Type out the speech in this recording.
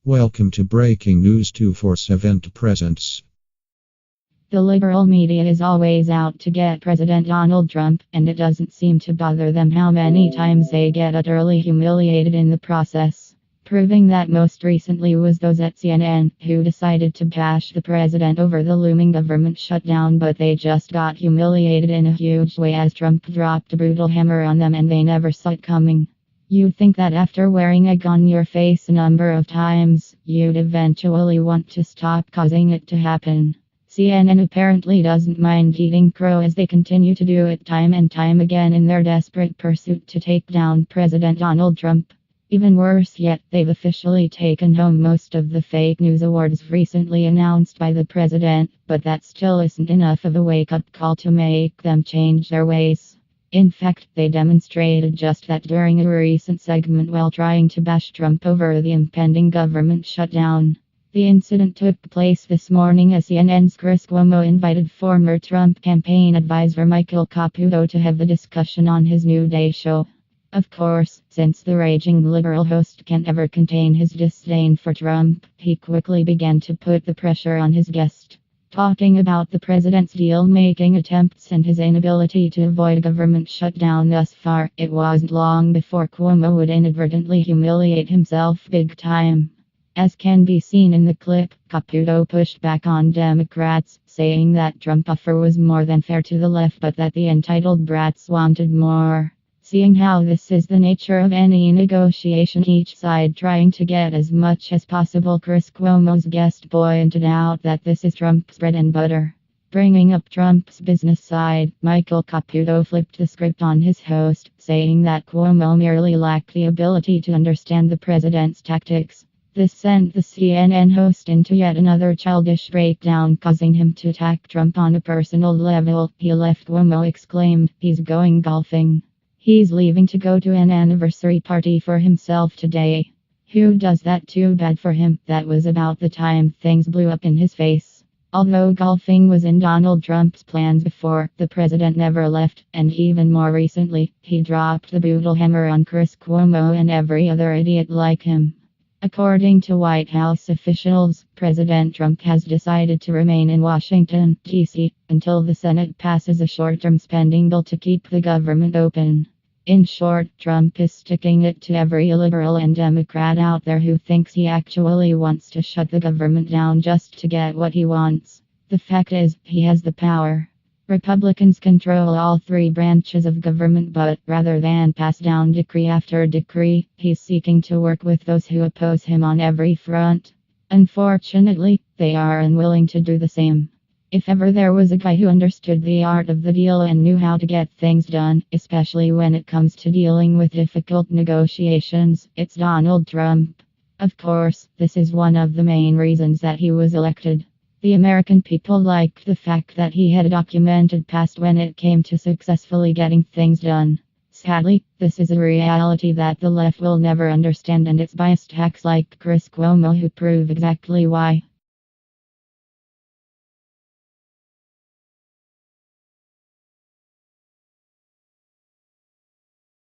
Welcome to Breaking News 247 presents. The liberal media is always out to get President Donald Trump, and it doesn't seem to bother them how many times they get utterly humiliated in the process. Proving that most recently was those at CNN, who decided to bash the president over the looming government shutdown, but they just got humiliated in a huge way as Trump dropped a brutal hammer on them and they never saw it coming. You'd think that after wearing egg on your face a number of times, you'd eventually want to stop causing it to happen. CNN apparently doesn't mind eating crow as they continue to do it time and time again in their desperate pursuit to take down President Donald Trump. Even worse yet, they've officially taken home most of the fake news awards recently announced by the president, but that still isn't enough of a wake-up call to make them change their ways. In fact, they demonstrated just that during a recent segment while trying to bash Trump over the impending government shutdown. The incident took place this morning as CNN's Chris Cuomo invited former Trump campaign advisor Michael Caputo to have the discussion on his New Day show. Of course, since the raging liberal host can't ever contain his disdain for Trump, he quickly began to put the pressure on his guest. Talking about the president's deal-making attempts and his inability to avoid a government shutdown thus far, it wasn't long before Cuomo would inadvertently humiliate himself big time. As can be seen in the clip, Caputo pushed back on Democrats, saying that Trump's offer was more than fair to the left but that the entitled brats wanted more. Seeing how this is the nature of any negotiation, each side trying to get as much as possible, Chris Cuomo's guest pointed out that this is Trump's bread and butter. Bringing up Trump's business side, Michael Caputo flipped the script on his host, saying that Cuomo merely lacked the ability to understand the president's tactics. This sent the CNN host into yet another childish breakdown, causing him to attack Trump on a personal level. He left, Cuomo exclaimed, "He's going golfing. He's leaving to go to an anniversary party for himself today. Who does that? Too bad for him." That was about the time things blew up in his face. Although golfing was in Donald Trump's plans before, the president never left, and even more recently, he dropped the brutal hammer on Chris Cuomo and every other idiot like him. According to White House officials, President Trump has decided to remain in Washington, D.C., until the Senate passes a short-term spending bill to keep the government open. In short, Trump is sticking it to every liberal and Democrat out there who thinks he actually wants to shut the government down just to get what he wants. The fact is, he has the power. Republicans control all three branches of government, but rather than pass down decree after decree, he's seeking to work with those who oppose him on every front. Unfortunately, they are unwilling to do the same. If ever there was a guy who understood the art of the deal and knew how to get things done, especially when it comes to dealing with difficult negotiations, it's Donald Trump. Of course, this is one of the main reasons that he was elected. The American people liked the fact that he had a documented past when it came to successfully getting things done. Sadly, this is a reality that the left will never understand, and it's biased hacks like Chris Cuomo who prove exactly why.